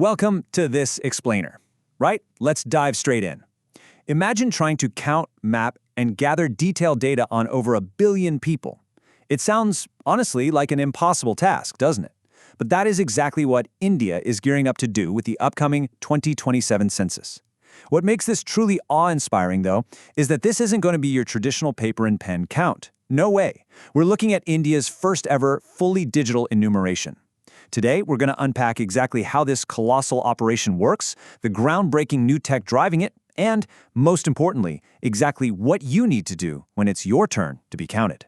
Welcome to this explainer. Right? Let's dive straight in. Imagine trying to count, map, and gather detailed data on over 1 billion people. It sounds, honestly, like an impossible task, doesn't it? But that is exactly what India is gearing up to do with the upcoming 2027 census. What makes this truly awe-inspiring, though, is that this isn't going to be your traditional paper and pen count. No way. We're looking at India's first ever fully digital enumeration. Today, we're going to unpack exactly how this colossal operation works, the groundbreaking new tech driving it, and, most importantly, exactly what you need to do when it's your turn to be counted.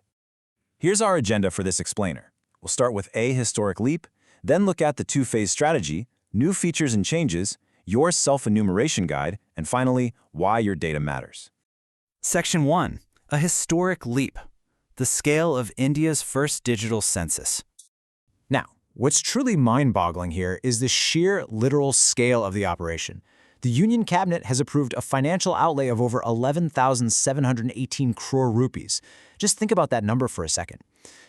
Here's our agenda for this explainer. We'll start with A, historic leap, then look at the two-phase strategy, new features and changes, your self-enumeration guide, and finally, why your data matters. Section 1. A historic leap. The scale of India's first digital census. Now, what's truly mind-boggling here is the sheer literal scale of the operation. The Union Cabinet has approved a financial outlay of over 11,718 crore rupees. Just think about that number for a second.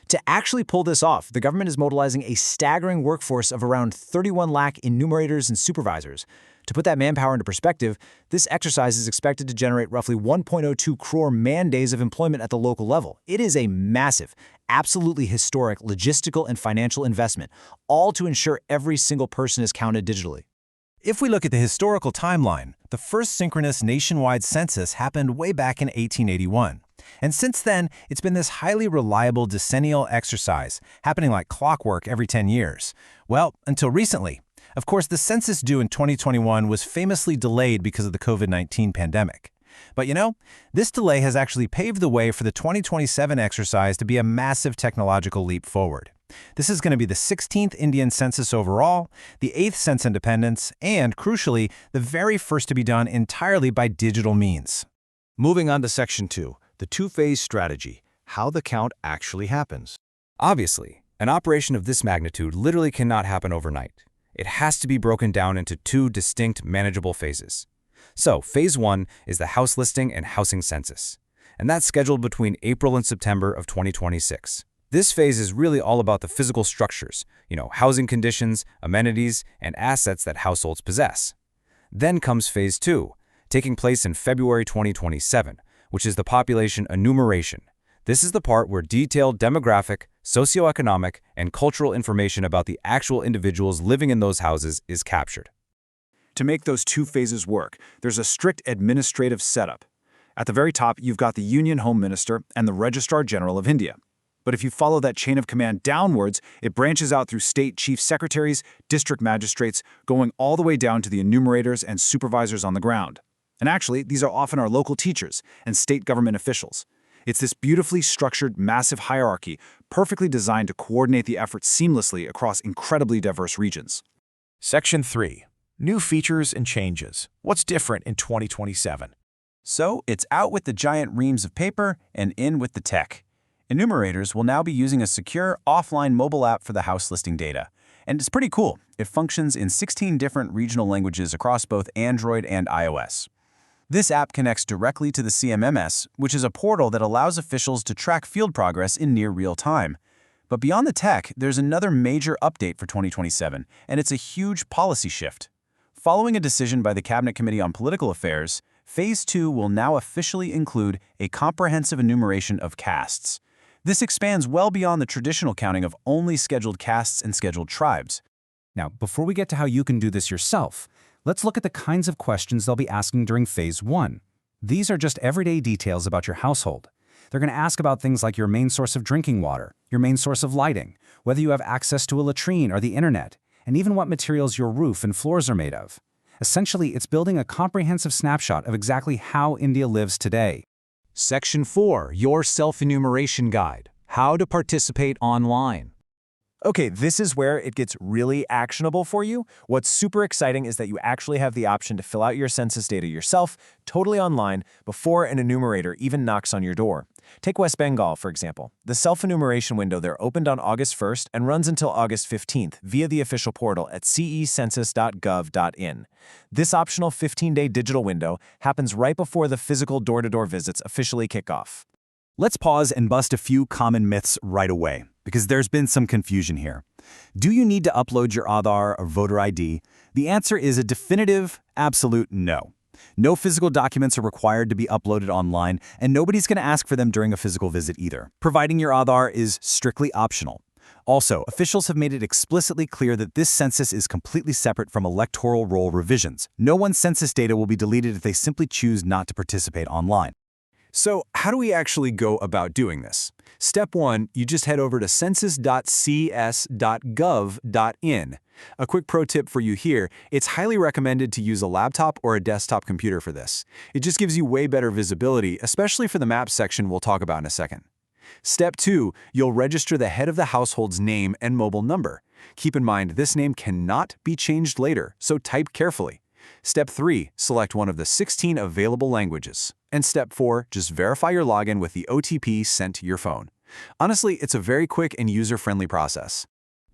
To actually pull this off, the government is mobilizing a staggering workforce of around 31 lakh enumerators and supervisors. To put that manpower into perspective, this exercise is expected to generate roughly 1.02 crore man-days of employment at the local level. It is a massive, absolutely historic logistical and financial investment, all to ensure every single person is counted digitally. If we look at the historical timeline, the first synchronous nationwide census happened way back in 1881. And since then, it's been this highly reliable decennial exercise, happening like clockwork every 10 years. Well, until recently. Of course, the census due in 2021 was famously delayed because of the COVID-19 pandemic. But you know, this delay has actually paved the way for the 2027 exercise to be a massive technological leap forward. This is going to be the 16th Indian census overall, the 8th since independence, and, crucially, the very first to be done entirely by digital means. Moving on to Section 2, the two-phase strategy, how the count actually happens. Obviously, an operation of this magnitude literally cannot happen overnight. It has to be broken down into two distinct, manageable phases. So, Phase 1 is the house listing and housing census, and that's scheduled between April and September of 2026. This phase is really all about the physical structures, housing conditions, amenities, and assets that households possess. Then comes Phase 2, taking place in February 2027, which is the population enumeration. This is the part where detailed demographic, socioeconomic, and cultural information about the actual individuals living in those houses is captured. To make those two phases work, there's a strict administrative setup. At the very top, you've got the Union Home Minister and the Registrar General of India. But if you follow that chain of command downwards, it branches out through state chief secretaries, district magistrates, going all the way down to the enumerators and supervisors on the ground. And actually, these are often our local teachers and state government officials. It's this beautifully structured, massive hierarchy, perfectly designed to coordinate the effort seamlessly across incredibly diverse regions. Section 3. New features and changes. What's different in 2027? So, it's out with the giant reams of paper and in with the tech. Enumerators will now be using a secure, offline mobile app for the house listing data. And it's pretty cool. It functions in 16 different regional languages across both Android and iOS. This app connects directly to the CMMS, which is a portal that allows officials to track field progress in near real time. But beyond the tech, there's another major update for 2027, and it's a huge policy shift. Following a decision by the Cabinet Committee on Political Affairs, Phase 2 will now officially include a comprehensive enumeration of castes. This expands well beyond the traditional counting of only scheduled castes and scheduled tribes. Now, before we get to how you can do this yourself, let's look at the kinds of questions they'll be asking during Phase 1. These are just everyday details about your household. They're going to ask about things like your main source of drinking water, your main source of lighting, whether you have access to a latrine or the internet, and even what materials your roof and floors are made of. Essentially, it's building a comprehensive snapshot of exactly how India lives today. Section 4, your self-enumeration guide, how to participate online. Okay, this is where it gets really actionable for you. What's super exciting is that you actually have the option to fill out your census data yourself, totally online, before an enumerator even knocks on your door. Take West Bengal, for example. The self-enumeration window there opened on August 1st and runs until August 15th via the official portal at cecensus.gov.in. This optional 15-day digital window happens right before the physical door-to-door visits officially kick off. Let's pause and bust a few common myths right away, because there's been some confusion here. Do you need to upload your Aadhaar or voter ID? The answer is a definitive, absolute no. No physical documents are required to be uploaded online, and nobody's going to ask for them during a physical visit either. Providing your Aadhaar is strictly optional. Also, officials have made it explicitly clear that this census is completely separate from electoral roll revisions. No one's census data will be deleted if they simply choose not to participate online. So how do we actually go about doing this? Step 1, you just head over to census.cs.gov.in. A quick pro tip for you here, it's highly recommended to use a laptop or a desktop computer for this. It just gives you way better visibility, especially for the maps section we'll talk about in a second. Step 2, you'll register the head of the household's name and mobile number. Keep in mind, this name cannot be changed later, so type carefully. Step 3, select one of the 16 available languages. And Step 4, just verify your login with the OTP sent to your phone. Honestly, it's a very quick and user-friendly process.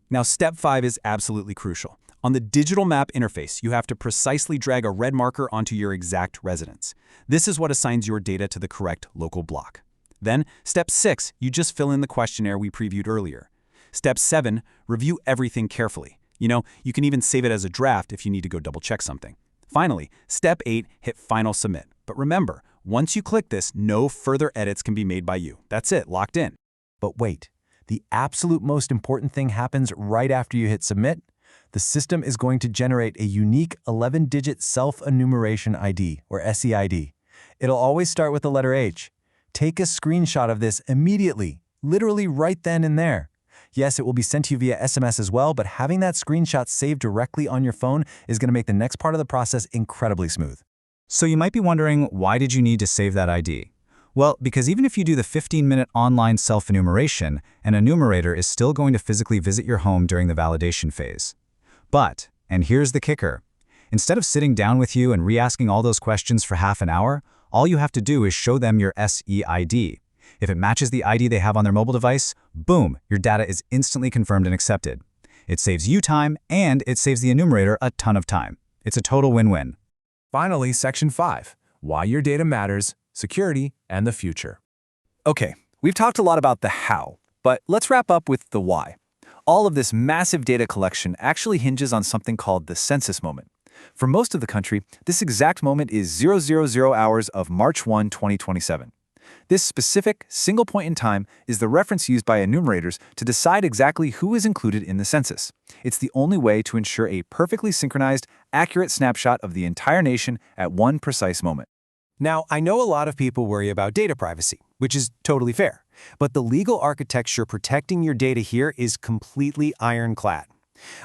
Now, Step 5 is absolutely crucial. On the digital map interface, you have to precisely drag a red marker onto your exact residence. This is what assigns your data to the correct local block. Then, Step 6, you just fill in the questionnaire we previewed earlier. Step 7, review everything carefully. You can even save it as a draft if you need to go double-check something. Finally, Step 8, hit Final Submit. But remember, once you click this, no further edits can be made by you. That's it, locked in. But wait, the absolute most important thing happens right after you hit Submit. The system is going to generate a unique 11-digit self-enumeration ID, or SEID. It'll always start with the letter H. Take a screenshot of this immediately, literally right then and there. Yes, it will be sent to you via SMS as well, but having that screenshot saved directly on your phone is going to make the next part of the process incredibly smooth. So you might be wondering, why did you need to save that ID? Well, because even if you do the 15-minute online self-enumeration, an enumerator is still going to physically visit your home during the validation phase. But, and here's the kicker, instead of sitting down with you and re-asking all those questions for half an hour, all you have to do is show them your SEID. If it matches the ID they have on their mobile device, boom, your data is instantly confirmed and accepted. It saves you time, and it saves the enumerator a ton of time. It's a total win-win. Finally, Section 5, why your data matters, security, and the future. Okay, we've talked a lot about the how, but let's wrap up with the why. All of this massive data collection actually hinges on something called the census moment. For most of the country, this exact moment is 000 hours of March 1, 2027. This specific, single point in time is the reference used by enumerators to decide exactly who is included in the census. It's the only way to ensure a perfectly synchronized, accurate snapshot of the entire nation at one precise moment. Now, I know a lot of people worry about data privacy, which is totally fair, but the legal architecture protecting your data here is completely ironclad.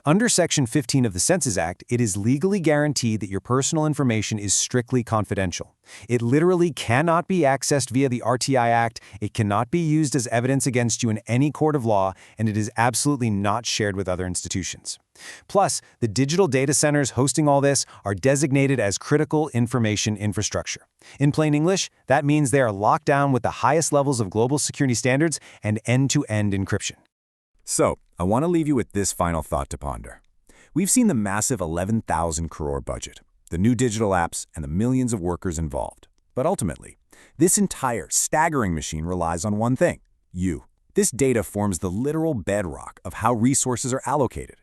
Under Section 15 of the Census Act, it is legally guaranteed that your personal information is strictly confidential. It literally cannot be accessed via the RTI Act, it cannot be used as evidence against you in any court of law, and it is absolutely not shared with other institutions. Plus, the digital data centers hosting all this are designated as critical information infrastructure. In plain English, that means they are locked down with the highest levels of global security standards and end-to-end encryption. So, I want to leave you with this final thought to ponder. We've seen the massive 11,000 crore budget, the new digital apps, and the millions of workers involved. But ultimately, this entire staggering machine relies on one thing: you. This data forms the literal bedrock of how resources are allocated,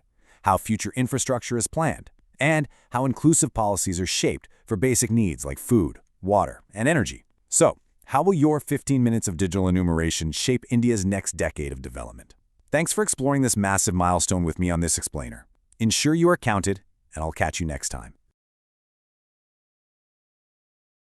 how future infrastructure is planned, and how inclusive policies are shaped for basic needs like food, water, and energy. So, how will your 15 minutes of digital enumeration shape India's next decade of development? Thanks for exploring this massive milestone with me on This Explainer. Ensure you are counted, and I'll catch you next time.